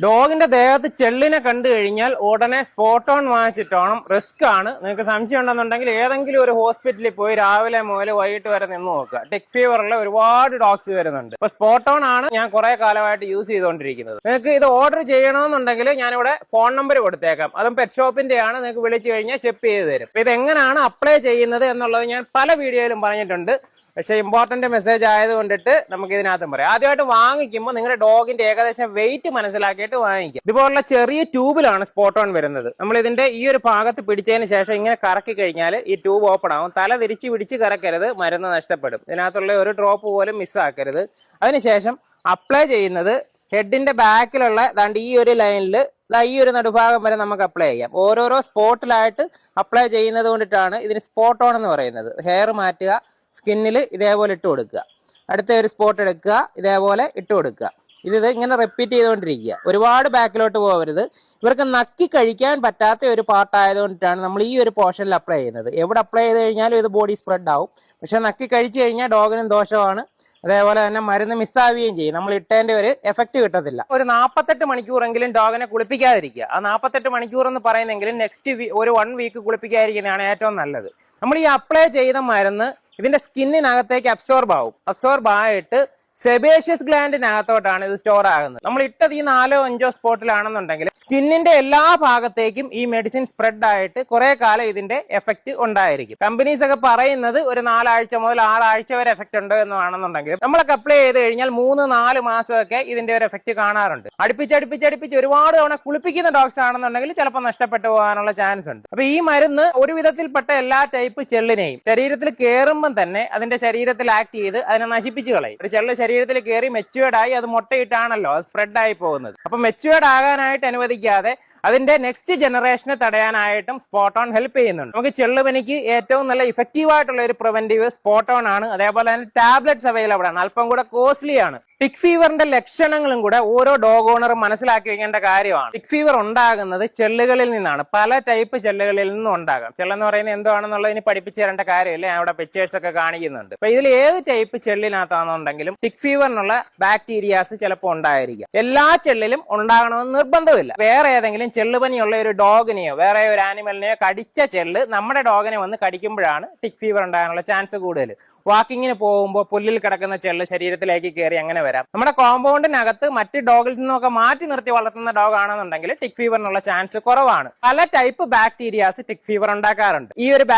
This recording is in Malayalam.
ഡോഗിന്റെ ദേഹത്ത് ചെള്ളിനെ കണ്ടു കഴിഞ്ഞാൽ ഉടനെ സ്പോട്ട് ഓൺ വാങ്ങിച്ചിട്ടോണം. റിസ്ക് ആണ്. നിങ്ങൾക്ക് സംശയം ഉണ്ടെന്നുണ്ടെങ്കിൽ ഏതെങ്കിലും ഒരു ഹോസ്പിറ്റലിൽ പോയി രാവിലെ മുതൽ വൈകിട്ട് വരെ നിന്ന് നോക്കുക. ടിക് ഫീവറുള്ള ഒരുപാട് ഡോഗ്സ് വരുന്നുണ്ട്. ഇപ്പൊ സ്പോട്ട് ഓൺ ആണ് ഞാൻ കുറെ കാലമായിട്ട് യൂസ് ചെയ്തുകൊണ്ടിരിക്കുന്നത്. നിങ്ങൾക്ക് ഇത് ഓർഡർ ചെയ്യണമെന്നുണ്ടെങ്കിൽ ഞാനിവിടെ ഫോൺ നമ്പർ കൊടുത്തേക്കാം. അതും പെറ്റ് ഷോപ്പിന്റെ ആണ്. നിങ്ങൾക്ക് വിളിച്ചു കഴിഞ്ഞാൽ ഷിപ്പ് ചെയ്ത് തരും. ഇത് എങ്ങനെയാണ് അപ്ലൈ ചെയ്യുന്നത് എന്നുള്ളത് ഞാൻ പല വീഡിയോയിലും പറഞ്ഞിട്ടുണ്ട്. പക്ഷെ ഇമ്പോർട്ടന്റ് മെസ്സേജ് ആയതുകൊണ്ടിട്ട് നമുക്ക് ഇതിനകത്തും പറയാം. ആദ്യമായിട്ട് വാങ്ങിക്കുമ്പോൾ നിങ്ങളുടെ ഡോഗിന്റെ ഏകദേശം വെയിറ്റ് മനസ്സിലാക്കിയിട്ട് വാങ്ങിക്കുക. ഇതുപോലുള്ള ചെറിയ ട്യൂബിലാണ് സ്പോട്ട് ഓൺ വരുന്നത്. നമ്മൾ ഇതിന്റെ ഈ ഒരു ഭാഗത്ത് പിടിച്ചതിന് ശേഷം ഇങ്ങനെ കറക്കി കഴിഞ്ഞാൽ ഈ ട്യൂബ് ഓപ്പൺ ആവും. തല തിരിച്ച് പിടിച്ച് കറക്കരുത്, മരുന്ന് നഷ്ടപ്പെടും. ഇതിനകത്തുള്ള ഒരു ഡ്രോപ്പ് പോലും മിസ്സാക്കരുത്. അതിനുശേഷം അപ്ലൈ ചെയ്യുന്നത് ഹെഡിന്റെ ബാക്കിലുള്ള ദാണ്ട് ഈ ഒരു ലൈനിൽ ഈ ഒരു നടുഭാഗം വരെ നമുക്ക് അപ്ലൈ ചെയ്യാം. ഓരോരോ സ്പോട്ടിലായിട്ട് അപ്ലൈ ചെയ്യുന്നത് കൊണ്ടിട്ടാണ് ഇതിന് സ്പോട്ട് ഓൺ എന്ന് പറയുന്നത്. ഹെയർ മാറ്റുക, സ്കിന്നിൽ ഇതേപോലെ ഇട്ട് കൊടുക്കുക, അടുത്ത ഒരു സ്പോട്ട് എടുക്കുക, ഇതേപോലെ ഇട്ട് കൊടുക്കുക. ഇത് ഇങ്ങനെ റിപ്പീറ്റ് ചെയ്തുകൊണ്ടിരിക്കുക. ഒരുപാട് ബാക്കിലോട്ട് പോകരുത്. ഇവർക്ക് നക്കി കഴിക്കാൻ പറ്റാത്ത ഒരു പാർട്ട് ആയതുകൊണ്ടിട്ടാണ് നമ്മൾ ഈ ഒരു പോർഷനിൽ അപ്ലൈ ചെയ്യുന്നത്. എവിടെ അപ്ലൈ ചെയ്ത് കഴിഞ്ഞാലും ഇത് ബോഡി സ്പ്രെഡ് ആവും. പക്ഷെ നക്കി കഴിച്ചു കഴിഞ്ഞാൽ ഡോഗിനും ദോഷമാണ്. അതേപോലെ തന്നെ മരുന്ന് മിസ്സാവുകയും ചെയ്യും. നമ്മൾ ഇട്ടതിന്റെ ഒരു എഫക്റ്റ് കിട്ടത്തില്ല. ഒരു 48 മണിക്കൂറെങ്കിലും ഡോഗിനെ കുളിപ്പിക്കാതിരിക്കുക. ആ 48 മണിക്കൂർ എന്ന് പറയുന്നെങ്കിലും നെക്സ്റ്റ് ഒരു 1 വീക്ക് കുളിപ്പിക്കാതിരിക്കുന്നതാണ് ഏറ്റവും നല്ലത്. നമ്മൾ ഈ അപ്ലൈ ചെയ്ത മരുന്ന് ഇതിന്റെ സ്കിന്നിനകത്തേക്ക് അബ്സോർബ് ആവും. അബ്സോർബ് ആയിട്ട് സെബേഷ്യസ് ഗ്ലാൻഡിനകത്തോട്ടാണ് ഇത് സ്റ്റോർ ആകുന്നത്. നമ്മൾ ഇട്ടത് ഈ 4 or 5 സ്പോട്ടിലാണെന്നുണ്ടെങ്കിൽ സ്കിന്നിന്റെ എല്ലാ ഭാഗത്തേക്കും ഈ മെഡിസിൻ സ്പ്രെഡ് ആയിട്ട് കുറെ കാലം ഇതിന്റെ എഫക്റ്റ് ഉണ്ടായിരിക്കും. കമ്പനീസ് ഒക്കെ പറയുന്നത് ഒരു 4 ആഴ്ച മുതൽ 6 ആഴ്ച വരെ എഫക്റ്റ് ഉണ്ട് എന്നാണെന്നുണ്ടെങ്കിൽ നമ്മളൊക്കെ അപ്ലൈ ചെയ്ത് കഴിഞ്ഞാൽ 3-4 മാസമൊക്കെ ഇതിന്റെ ഒരു എഫക്റ്റ് കാണാറുണ്ട്. അടുപ്പിച്ച് ഒരുപാട് തവണ കുളിപ്പിക്കുന്ന ഡോഗ്സ് ആണെന്നുണ്ടെങ്കിൽ ചിലപ്പോൾ നഷ്ടപ്പെട്ടു പോകാനുള്ള ചാൻസ് ഉണ്ട്. അപ്പൊ ഈ മരുന്ന് ഒരു വിധത്തിൽപ്പെട്ട എല്ലാ ടൈപ്പ് ചെള്ളിനെയും ശരീരത്തിൽ കയറുമ്പം തന്നെ അതിന്റെ ശരീരത്തിൽ ആക്ട് ചെയ്ത് അതിനെ നശിപ്പിച്ചു കളയും. ഒരു ചെള്ള് ശരീരത്തിൽ കയറി മെച്യൂർഡ് ആയി അത് മുട്ടയിട്ടാണല്ലോ അത് സ്പ്രെഡ് ആയി പോകുന്നത്. അപ്പൊ മെച്യൂർഡ് ആകാനായിട്ട് അനുവദിക്കാതെ അതിന്റെ നെക്സ്റ്റ് ജനറേഷനെ തടയാനായിട്ടും സ്പോട്ട് ഓൺ ഹെൽപ്പ് ചെയ്യുന്നുണ്ട്. നമുക്ക് ചെള്ളുപനിക്ക് ഏറ്റവും നല്ല ഇഫക്റ്റീവ് ആയിട്ടുള്ള ഒരു പ്രിവെന്റീവ് സ്പോട്ട് ഓൺ ആണ്. അതേപോലെ തന്നെ ടാബ്ലറ്റ്സ് അവൈലബിൾ ആണ്. അല്പം കൂടെ കോസ്റ്റ്ലി ആണ്. ടിക് ഫീവറിന്റെ ലക്ഷണങ്ങളും കൂടെ ഓരോ ഡോഗ് ഓണറും മനസ്സിലാക്കി വെക്കേണ്ട കാര്യമാണ്. ടിക് ഫീവർ ഉണ്ടാകുന്നത് ചെള്ളുകളിൽ നിന്നാണ്. പല ടൈപ്പ് ചെള്ളുകളിൽ നിന്നും ഉണ്ടാകാം. ചെള്ളെന്ന് പറയുന്നത് എന്താണെന്നുള്ളതിന് പഠിപ്പിച്ചു തരേണ്ട കാര്യമില്ല. ഞാൻ അവിടെ പിക്ചേഴ്സ് ഒക്കെ കാണിക്കുന്നുണ്ട്. അപ്പൊ ഇതിൽ ഏത് ടൈപ്പ് ചെള്ളിനകത്താണെന്നുണ്ടെങ്കിലും ടിക് ഫീവറിനുള്ള ബാക്ടീരിയാസ് ചിലപ്പോൾ ഉണ്ടായിരിക്കാം. എല്ലാ ചെള്ളിലും ഉണ്ടാകണമെന്ന് നിർബന്ധമില്ല. വേറെ ഏതെങ്കിലും ചെള്ളുപനിയുള്ള ഒരു ഡോഗിനെയോ വേറെ ഒരു ആനിമലിനെയോ കടിച്ച ചെള്ള് നമ്മുടെ ഡോഗിനെ വന്ന് കടിക്കുമ്പോഴാണ് ടിക് ഫീവർ ഉണ്ടാകാനുള്ള ചാൻസ് കൂടുതൽ. വാക്കിങ്ങിന് പോകുമ്പോൾ പുല്ലിൽ കിടക്കുന്ന ചെള്ള് ശരീരത്തിലേക്ക് കയറി അങ്ങനെ വരാം. നമ്മുടെ കോമ്പൗണ്ടിനകത്ത് മറ്റ് ഡോഗിൽ നിന്നൊക്കെ മാറ്റി നിർത്തി വളർത്തുന്ന ഡോഗ് ആണെന്നുണ്ടെങ്കിൽ ടിക് ഫീവറിനുള്ള ചാൻസ് കുറവാണ്. പല ടൈപ്പ് ബാക്ടീരിയാസ് ടിക് ഫീവർ ഉണ്ടാക്കാറുണ്ട്. ഈ ഒരു